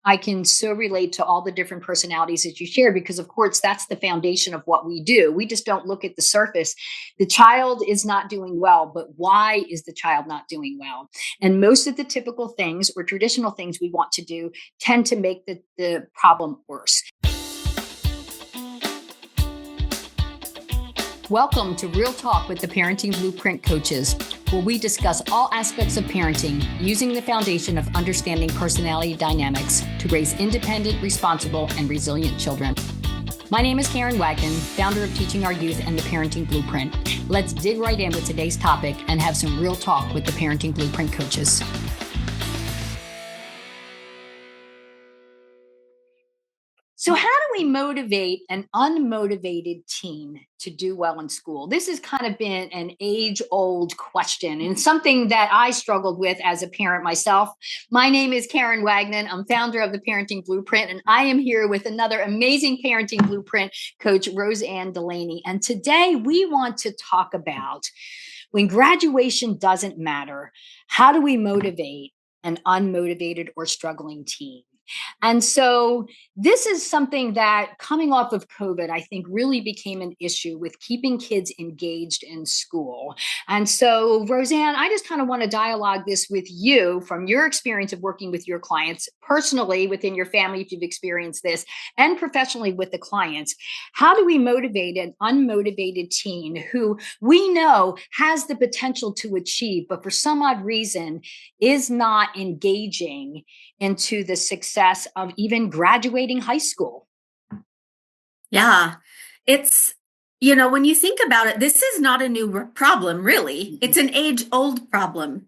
I can so relate to all the different personalities that you shared, because of course that's the foundation of what we do. We just don't look at the surface. The child is not doing well, but why is the child not doing well? And most of the typical things or traditional things we want to do tend to make the problem worse. Welcome to Real Talk with the Parenting Blueprint Coaches, where we discuss all aspects of parenting using the foundation of understanding personality dynamics to raise independent, responsible, and resilient children. My name is Karen Wagner, founder of Teaching Our Youth and the Parenting Blueprint. Let's dig right in with today's topic and have some real talk with the Parenting Blueprint Coaches. So how do we motivate an unmotivated teen to do well in school? This has kind of been an age-old question and something that I struggled with as a parent myself. My name is Karen Wagner. I'm founder of the Parenting Blueprint, and I am here with another amazing Parenting Blueprint coach, Roseanne Delaney. And today we want to talk about when graduation doesn't matter, how do we motivate an unmotivated or struggling teen? And so this is something that, coming off of COVID, I think really became an issue with keeping kids engaged in school. And so, Roseanne, I just kind of want to dialogue this with you from your experience of working with your clients, personally within your family, if you've experienced this, and professionally with the clients. How do we motivate an unmotivated teen who we know has the potential to achieve, but for some odd reason is not engaging into the success of even graduating high school? Yeah, it's, when you think about it, this is not a new problem, really. It's an age-old problem.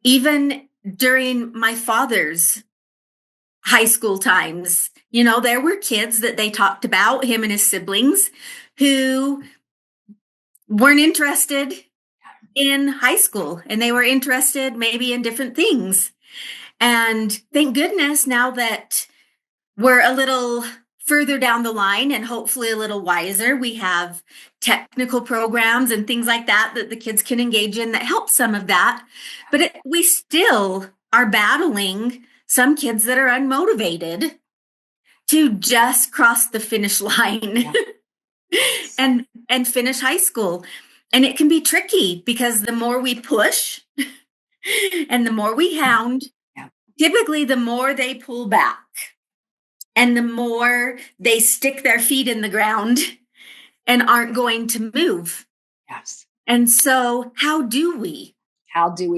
Even during my father's high school times, there were kids that they talked about, him and his siblings, who weren't interested in high school, and they were interested maybe in different things. And thank goodness now that we're a little further down the line and hopefully a little wiser, we have technical programs and things like that the kids can engage in that help some of that. But we still are battling some kids that are unmotivated to just cross the finish line and finish high school. And it can be tricky because the more we push and the more we hound, typically the more they pull back and the more they stick their feet in the ground and aren't going to move. Yes. And so how do we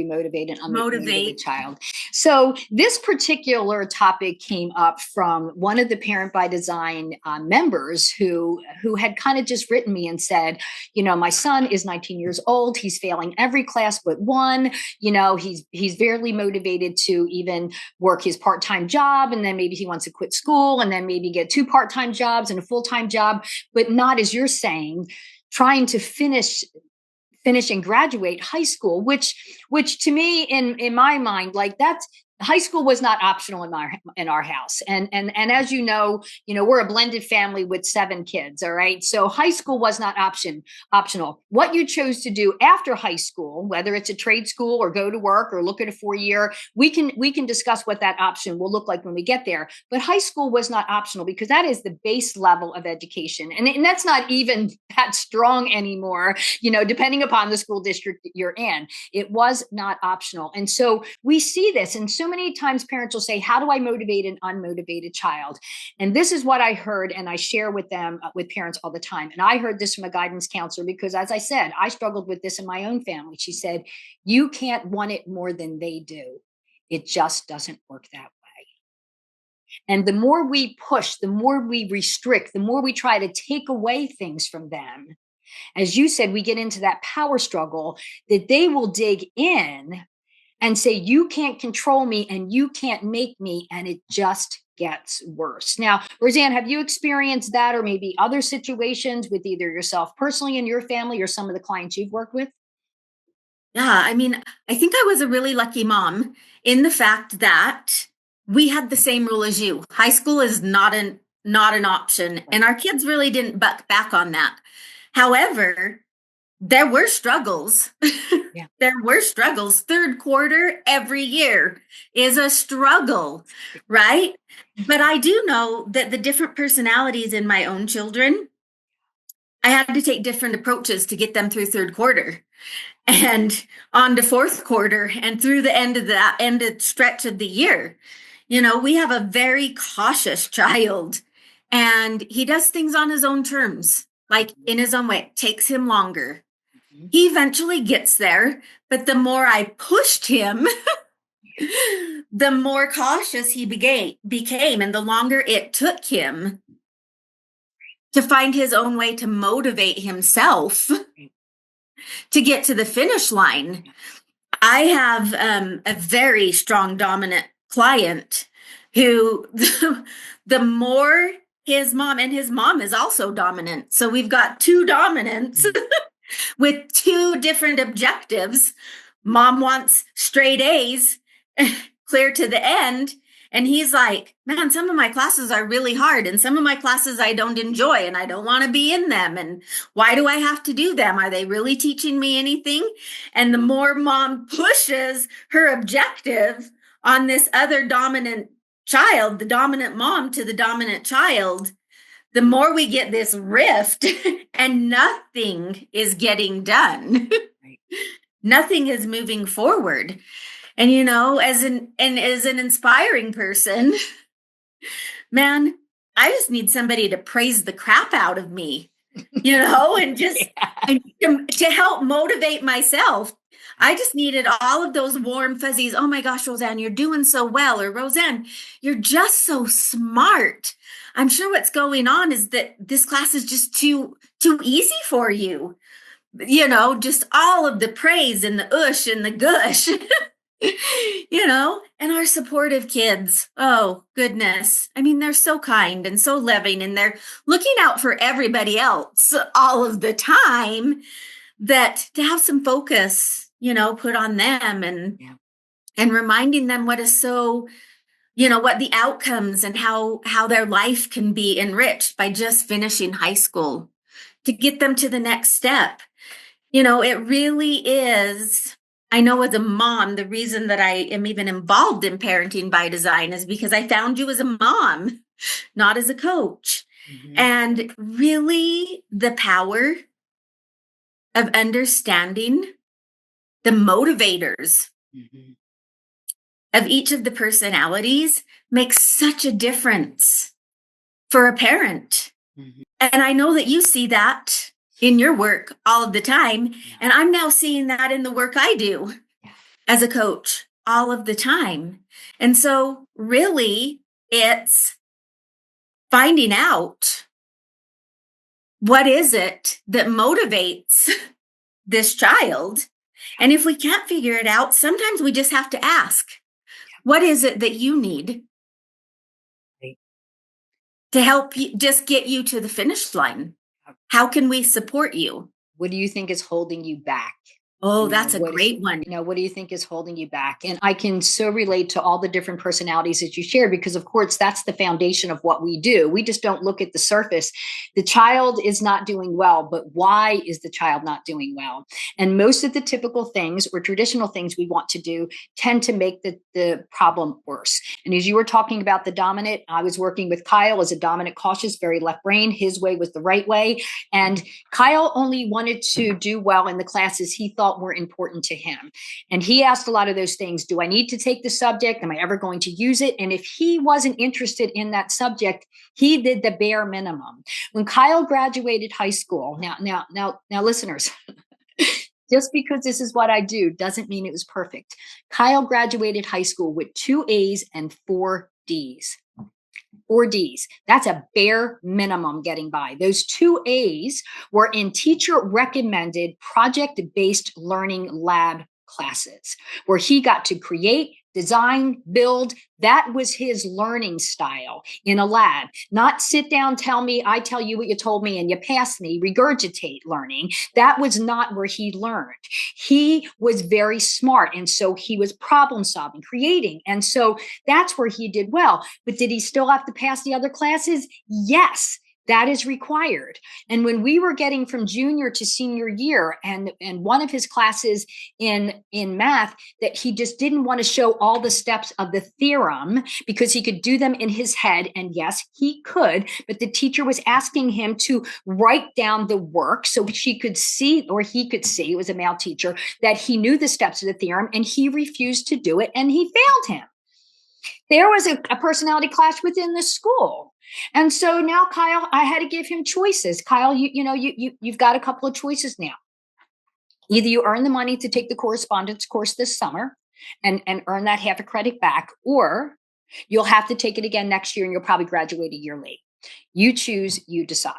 motivate an unmotivated child? So this particular topic came up from one of the Parent by Design members who had kind of just written me and said, my son is 19 years old. He's failing every class but one. He's barely motivated to even work his part-time job. And then maybe he wants to quit school and then maybe get 2 part-time jobs and a full-time job, but not, as you're saying, trying to finish and graduate high school, which to me, in my mind, like that's, high school was not optional in our house. And as you know, we're a blended family with 7 kids. All right. So high school was not optional. What you chose to do after high school, whether it's a trade school or go to work or look at a 4-year, we can discuss what that option will look like when we get there. But high school was not optional because that is the base level of education. And that's not even that strong anymore, depending upon the school district you're in. It was not optional. And so we see this. And so many times parents will say, how do I motivate an unmotivated child? And this is what I heard, and I share with them, with parents all the time. And I heard this from a guidance counselor because, as I said, I struggled with this in my own family. She said, you can't want it more than they do. It just doesn't work that way. And the more we push, the more we restrict, the more we try to take away things from them, as you said, we get into that power struggle that they will dig in and say, you can't control me and you can't make me. And it just gets worse. Now, Roseanne, have you experienced that or maybe other situations with either yourself personally in your family or some of the clients you've worked with? Yeah, I think I was a really lucky mom in the fact that we had the same rule as you. High school is not an option. And our kids really didn't buck back on that. However, there were struggles Yeah. There were struggles. Third quarter every year is a struggle, right? But I do know that the different personalities in my own children, I had to take different approaches to get them through third quarter and on to fourth quarter and through the ended stretch of the year. We have a very cautious child, and he does things on his own terms, like in his own way. It takes him longer. He eventually gets there, but the more I pushed him, the more cautious he became, and the longer it took him to find his own way to motivate himself to get to the finish line. I have a very strong dominant client who the more his mom, and his mom is also dominant. So we've got two dominants with two different objectives. Mom wants straight A's, clear to the end. And he's like, man, some of my classes are really hard, and some of my classes I don't enjoy, and I don't want to be in them. And why do I have to do them? Are they really teaching me anything? And the more mom pushes her objective on this other dominant child, the dominant mom to the dominant child, the more we get this rift and nothing is getting done. Right. Nothing is moving forward. And, as an inspiring person, man, I just need somebody to praise the crap out of me, and just and to help motivate myself. I just needed all of those warm fuzzies. Oh my gosh, Roseanne, you're doing so well. Or Roseanne, you're just so smart. I'm sure what's going on is that this class is just too easy for you. Just all of the praise and the ush and the gush. And our supportive kids, oh goodness. I mean, they're so kind and so loving, and they're looking out for everybody else all of the time, that to have some focus, put on them and reminding them what is so, what the outcomes and how their life can be enriched by just finishing high school, to get them to the next step. It really is. I know as a mom, the reason that I am even involved in Parenting by Design is because I found you as a mom, not as a coach. Mm-hmm. And really the power of understanding the motivators of each of the personalities makes such a difference for a parent. Mm-hmm. And I know that you see that in your work all of the time. Yeah. And I'm now seeing that in the work I do as a coach all of the time. And so really it's finding out what is it that motivates this child. And if we can't figure it out, sometimes we just have to ask, what is it that you need to help you just get you to the finish line? How can we support you? What do you think is holding you back? Oh, that's a great one. What do you think is holding you back? And I can so relate to all the different personalities that you share, because of course that's the foundation of what we do. We just don't look at the surface. The child is not doing well, but why is the child not doing well? And most of the typical things or traditional things we want to do tend to make the problem worse. And as you were talking about the dominant, I was working with Kyle as a dominant, cautious, very left brain. His way was the right way. And Kyle only wanted to do well in the classes he thought were important to him. And he asked a lot of those things. Do I need to take the subject? Am I ever going to use it? And if he wasn't interested in that subject, he did the bare minimum. When Kyle graduated high school, now listeners, just because this is what I do doesn't mean it was perfect. Kyle graduated high school with 2 A's and 4 D's. 4 D's. That's a bare minimum getting by. Those 2 A's were in teacher recommended project-based learning lab classes where he got to create, design, build. That was his learning style in a lab. Not sit down, tell me, I tell you what you told me and you pass me, regurgitate learning. That was not where he learned. He was very smart. And so he was problem solving, creating. And so that's where he did well. But did he still have to pass the other classes? Yes. That is required. And when we were getting from junior to senior year, and one of his classes in math, that he just didn't want to show all the steps of the theorem because he could do them in his head. And yes, he could, but the teacher was asking him to write down the work so she could see, or he could see, it was a male teacher, that he knew the steps of the theorem, and he refused to do it, and he failed him. There was a personality clash within the school. And so now Kyle, I had to give him choices. Kyle, you've got a couple of choices now. Either you earn the money to take the correspondence course this summer and earn that half a credit back, or you'll have to take it again next year and you'll probably graduate a year late. You choose, you decide.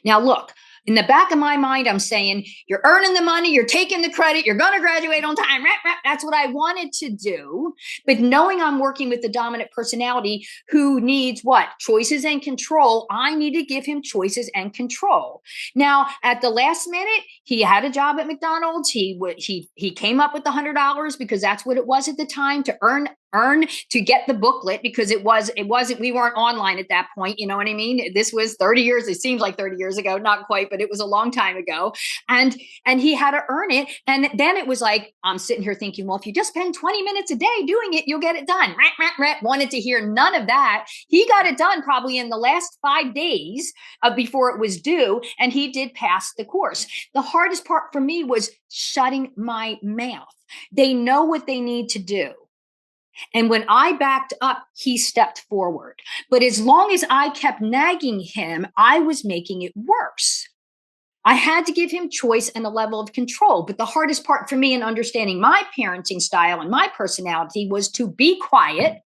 Now, look, in the back of my mind, I'm saying, you're earning the money, you're taking the credit, you're going to graduate on time. That's what I wanted to do. But knowing I'm working with the dominant personality who needs what? Choices and control. I need to give him choices and control. Now, at the last minute, he had a job at McDonald's. He came up with the $100 because that's what it was at the time, to earn to get the booklet, because it wasn't, we weren't online at that point. You know what I mean? This was 30 years. It seems like 30 years ago, not quite, but it was a long time ago. And he had to earn it. And then it was like, I'm sitting here thinking, well, if you just spend 20 minutes a day doing it, you'll get it done. Wanted to hear none of that. He got it done probably in the last 5 days before it was due. And he did pass the course. The hardest part for me was shutting my mouth. They know what they need to do. And when I backed up, he stepped forward. But as long as I kept nagging him, I was making it worse. I had to give him choice and a level of control. But the hardest part for me in understanding my parenting style and my personality was to be quiet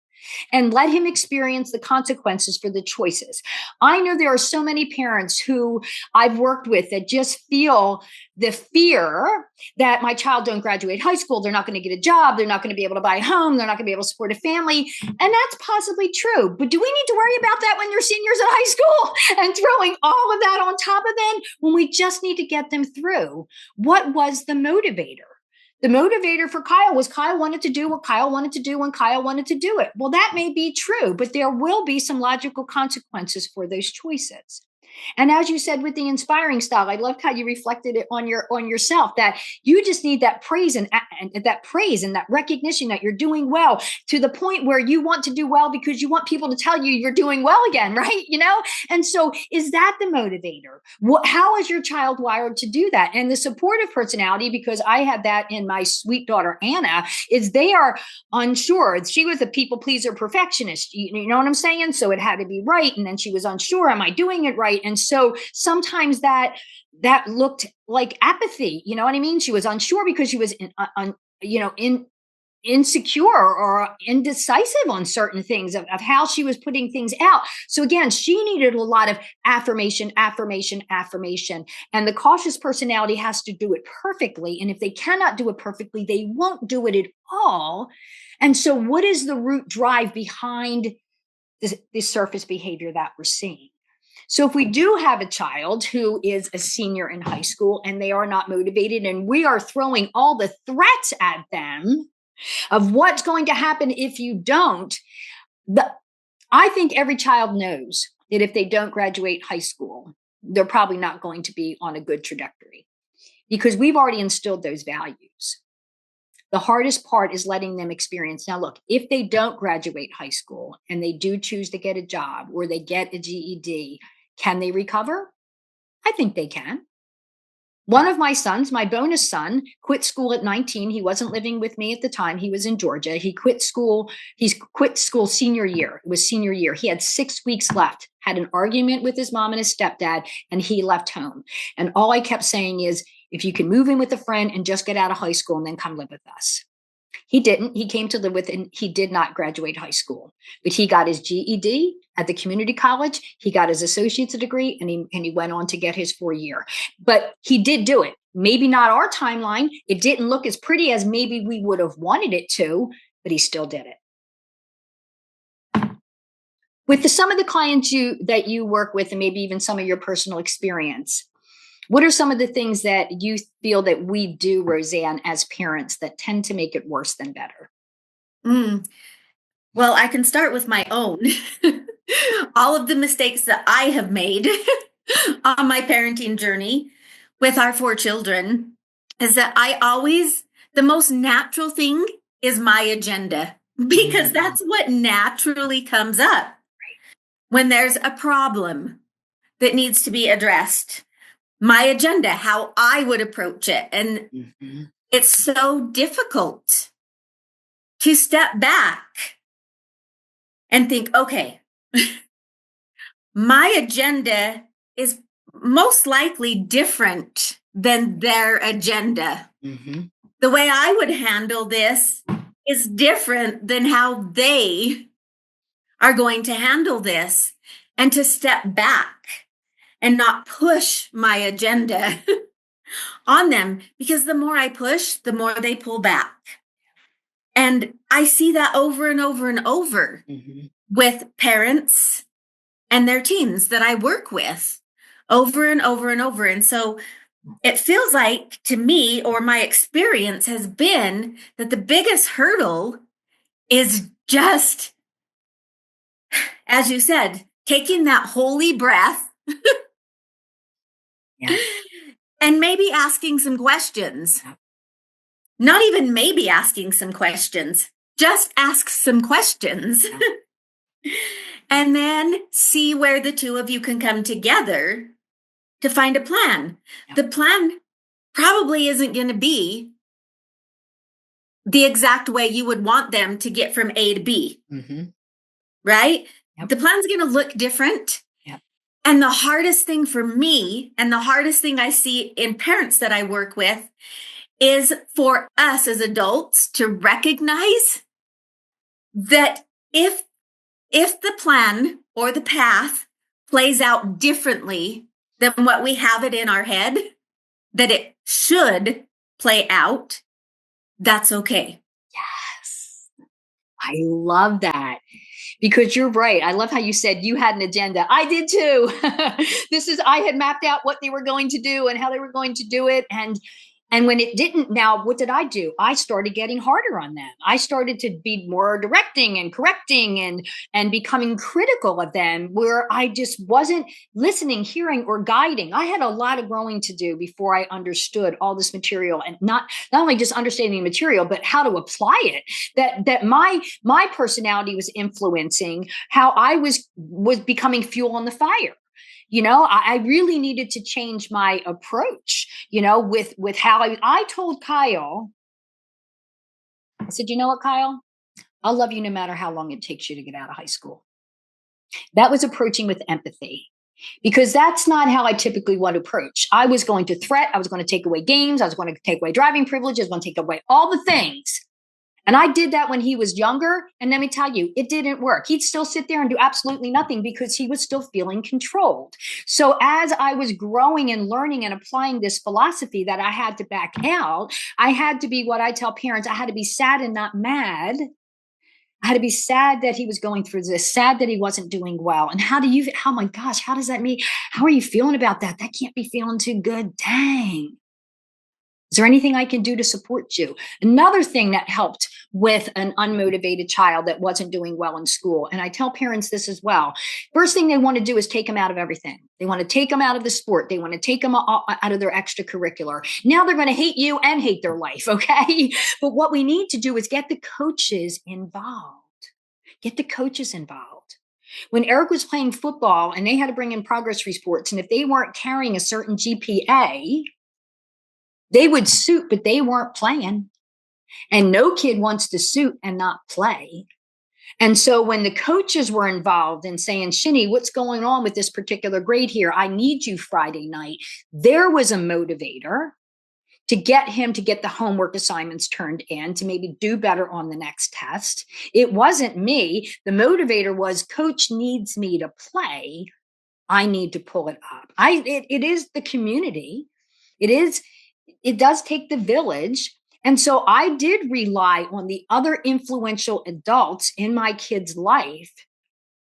and let him experience the consequences for the choices. I know there are so many parents who I've worked with that just feel the fear that my child don't graduate high school, they're not going to get a job, they're not going to be able to buy a home, they're not going to be able to support a family. And that's possibly true. But do we need to worry about that when they're seniors in high school and throwing all of that on top of them, when we just need to get them through? What was the motivator? The motivator for Kyle was Kyle wanted to do what Kyle wanted to do when Kyle wanted to do it. Well, that may be true, but there will be some logical consequences for those choices. And as you said with the inspiring style, I loved how you reflected it on yourself, that you just need that praise and that recognition that you're doing well, to the point where you want to do well because you want people to tell you you're doing well again, right? And so is that the motivator? How is your child wired to do that? And the supportive personality, because I had that in my sweet daughter, Anna, is they are unsure. She was a people pleaser perfectionist. You know what I'm saying? So it had to be right. And then she was unsure, am I doing it right? And so sometimes that looked like apathy. You know what I mean? She was unsure because she was insecure or indecisive on certain things of how she was putting things out. So again, she needed a lot of affirmation. And the cautious personality has to do it perfectly. And if they cannot do it perfectly, they won't do it at all. And so what is the root drive behind the surface behavior that we're seeing? So if we do have a child who is a senior in high school and they are not motivated, and we are throwing all the threats at them of what's going to happen if you don't, I think every child knows that if they don't graduate high school, they're probably not going to be on a good trajectory, because we've already instilled those values. The hardest part is letting them experience. Now, look, if they don't graduate high school and they do choose to get a job or they get a GED, can they recover? I think they can. One of my sons, my bonus son, quit school at 19. He wasn't living with me at the time. He was in Georgia. He quit school. He quit school senior year. It was senior year. He had 6 weeks left, had an argument with his mom and his stepdad, and he left home. And all I kept saying is, if you can move in with a friend and just get out of high school and then come live with us. He didn't. He came to live with, and he did not graduate high school, but he got his GED at the community college. He got his associate's degree, and he went on to get his 4-year. But he did do it. Maybe not our timeline. It didn't look as pretty as maybe we would have wanted it to, but he still did it. With some of the clients that you work with, and maybe even some of your personal experience, what are some of the things that you feel that we do, Roseanne, as parents that tend to make it worse than better? Well, I can start with my own. all of the mistakes that I have made on my parenting journey with our 4 children is that the most natural thing is my agenda, because that's what naturally comes up when there's a problem that needs to be addressed. My agenda, how I would approach it. And it's so difficult to step back and think, okay, my agenda is most likely different than their agenda. The way I would handle this is different than how they are going to handle this, and to step back and not push my agenda on them, because the more I push, the more they pull back. And I see that over and over and over with parents and their teens that I work with, over and over and over. And so it feels like, to me, or my experience has been, that the biggest hurdle is just, as you said, taking that holy breath and maybe asking some questions. Not even maybe asking some questions, just ask some questions. And then see where the two of you can come together to find a plan. The plan probably isn't going to be the exact way you would want them to get from A to B, right? The plan's going to look different. And the hardest thing for me, and the hardest thing I see in parents that I work with, is for us as adults to recognize that if the plan or the path plays out differently than what we have it in our head, that it should play out, that's okay. Yes. I love that. Because you're right. I love how you said you had an agenda. I did too. I had mapped out what they were going to do and how they were going to do it. And when it didn't, now what did I do? I started getting harder on them. I started to be more directing and correcting and becoming critical of them, where I just wasn't listening, hearing, or guiding. I had a lot of growing to do before I understood all this material, and not only just understanding the material, but how to apply it. That my personality was influencing how I was becoming fuel on the fire. I really needed to change my approach, with how I told Kyle, I said, you know what, Kyle, I'll love you no matter how long it takes you to get out of high school. That was approaching with empathy, because that's not how I typically want to approach. I was going to threat. I was going to take away games. I was going to take away driving privileges. I was going to take away all the things. And I did that when he was younger. And let me tell you, it didn't work. He'd still sit there and do absolutely nothing because he was still feeling controlled. So as I was growing and learning and applying this philosophy that I had to back out, I had to be what I tell parents. I had to be sad and not mad. I had to be sad that he was going through this, sad that he wasn't doing well. And oh my gosh, how does that mean? How are you feeling about that? That can't be feeling too good. Dang. Is there anything I can do to support you? Another thing that helped with an unmotivated child that wasn't doing well in school, and I tell parents this as well, first thing they want to do is take them out of everything. They want to take them out of the sport. They want to take them out of their extracurricular. Now they're going to hate you and hate their life, okay? But what we need to do is get the coaches involved. Get the coaches involved. When Eric was playing football and they had to bring in progress reports, and if they weren't carrying a certain GPA, they would suit, but they weren't playing. And no kid wants to suit and not play. And so when the coaches were involved in saying, Shinny, what's going on with this particular grade here? I need you Friday night. There was a motivator to get him to get the homework assignments turned in, to maybe do better on the next test. It wasn't me. The motivator was, coach needs me to play. I need to pull it up. It is the community. It does take the village. And so I did rely on the other influential adults in my kid's life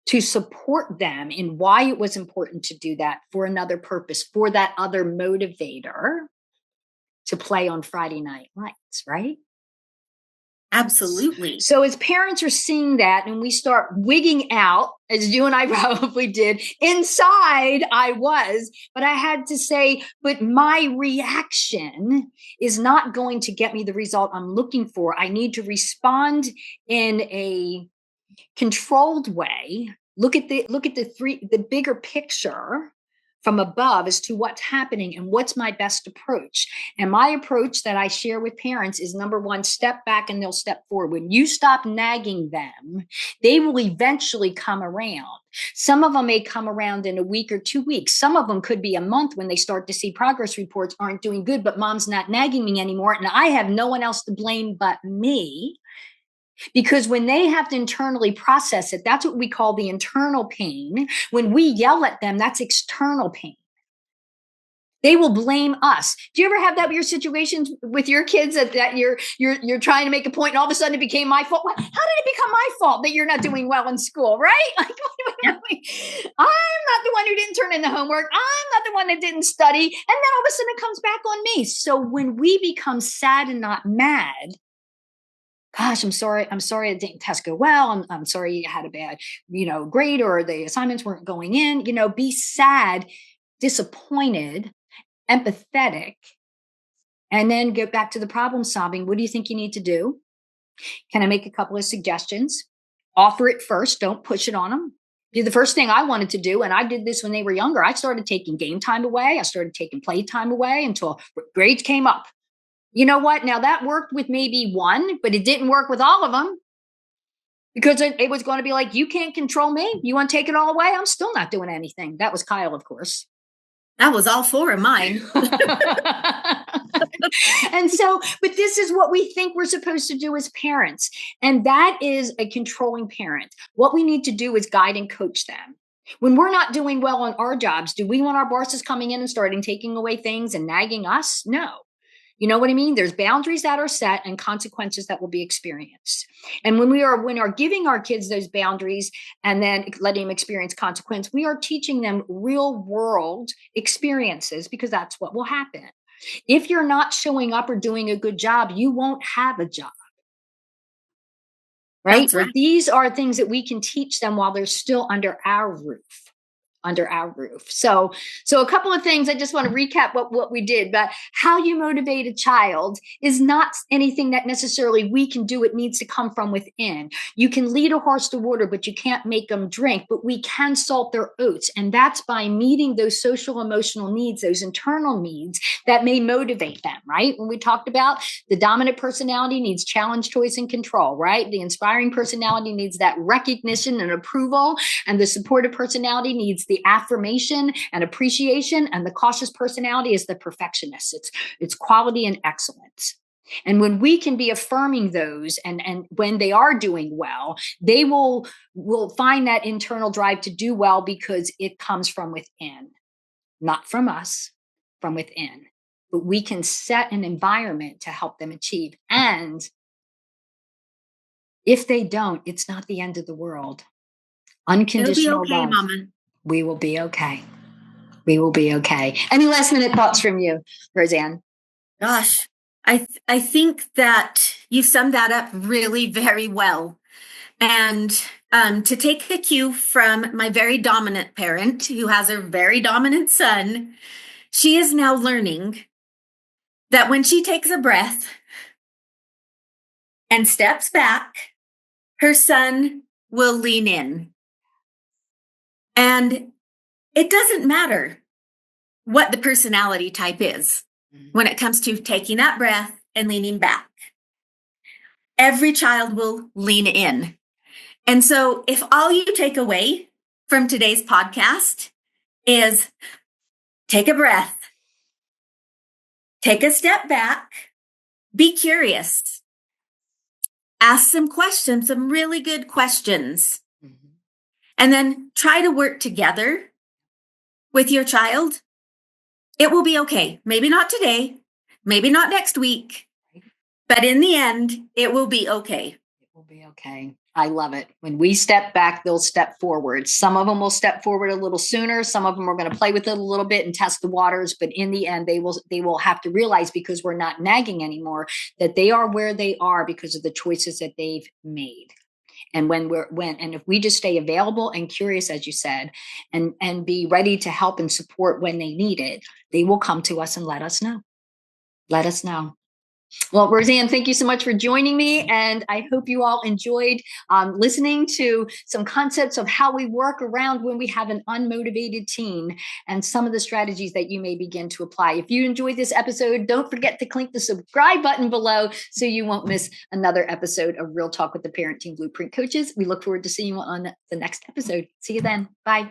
to support them in why it was important to do that for another purpose, for that other motivator to play on Friday night lights, right? Absolutely. So as parents are seeing that and we start wigging out, as you and I probably did, inside I was, but I had to say, but my reaction is not going to get me the result I'm looking for. I need to respond in a controlled way. Look at the bigger picture from above as to what's happening and what's my best approach. And my approach that I share with parents is, number one, step back and they'll step forward. When you stop nagging them, they will eventually come around. Some of them may come around in a week or 2 weeks. Some of them could be a month when they start to see progress reports aren't doing good, but mom's not nagging me anymore. And I have no one else to blame but me. Because when they have to internally process it, that's what we call the internal pain. When we yell at them, that's external pain. They will blame us. Do you ever have that with your situations with your kids that you're trying to make a point and all of a sudden it became my fault? How did it become my fault that you're not doing well in school, right? Like, I'm not the one who didn't turn in the homework. I'm not the one that didn't study. And then all of a sudden it comes back on me. So when we become sad and not mad, gosh, I'm sorry it didn't test go well. I'm sorry you had a bad, grade, or the assignments weren't going in. Be sad, disappointed, empathetic, and then get back to the problem solving. What do you think you need to do? Can I make a couple of suggestions? Offer it first. Don't push it on them. The first thing I wanted to do, and I did this when they were younger, I started taking game time away. I started taking play time away until grades came up. You know what? Now that worked with maybe one, but it didn't work with all of them, because it was going to be like, you can't control me. You want to take it all away? I'm still not doing anything. That was Kyle, of course. That was all four of mine. And so, but this is what we think we're supposed to do as parents. And that is a controlling parent. What we need to do is guide and coach them. When we're not doing well on our jobs, do we want our bosses coming in and starting taking away things and nagging us? No. You know what I mean? There's boundaries that are set and consequences that will be experienced. And when we are giving our kids those boundaries and then letting them experience consequence, we are teaching them real world experiences, because that's what will happen. If you're not showing up or doing a good job, you won't have a job. Right? That's right. These are things that we can teach them while they're still under our roof. So a couple of things. I just want to recap what we did. But how you motivate a child is not anything that necessarily we can do. It needs to come from within. You can lead a horse to water, but you can't make them drink. But we can salt their oats. And that's by meeting those social emotional needs, those internal needs that may motivate them, right? When we talked about the dominant personality needs challenge, choice, and control, right? The inspiring personality needs that recognition and approval. And the supportive personality needs the affirmation and appreciation, and the cautious personality is the perfectionist. It's quality and excellence. And when we can be affirming those, and when they are doing well, they will find that internal drive to do well, because it comes from within, not from us, from within. But we can set an environment to help them achieve. And if they don't, it's not the end of the world. Unconditional It'll be okay, love. Mama. We will be okay. We will be okay. Any last minute thoughts from you, Roseanne? Gosh, I think that you summed that up really very well. And to take a cue from my very dominant parent, who has a very dominant son, she is now learning that when she takes a breath and steps back, her son will lean in. And it doesn't matter what the personality type is when it comes to taking that breath and leaning back. Every child will lean in. And so if all you take away from today's podcast is take a breath, take a step back, be curious, ask some questions, some really good questions, and then try to work together with your child, it will be okay. Maybe not today, maybe not next week, but in the end, it will be okay. Be okay. I love it. When we step back, they'll step forward. Some of them will step forward a little sooner. Some of them are going to play with it a little bit and test the waters. But in the end, they will have to realize, because we're not nagging anymore, that they are where they are because of the choices that they've made. And and if we just stay available and curious, as you said, and be ready to help and support when they need it, they will come to us and let us know. Let us know. Well, Roseanne, thank you so much for joining me. And I hope you all enjoyed listening to some concepts of how we work around when we have an unmotivated teen, and some of the strategies that you may begin to apply. If you enjoyed this episode, don't forget to click the subscribe button below so you won't miss another episode of Real Talk with the Parent Teen Blueprint Coaches. We look forward to seeing you on the next episode. See you then. Bye.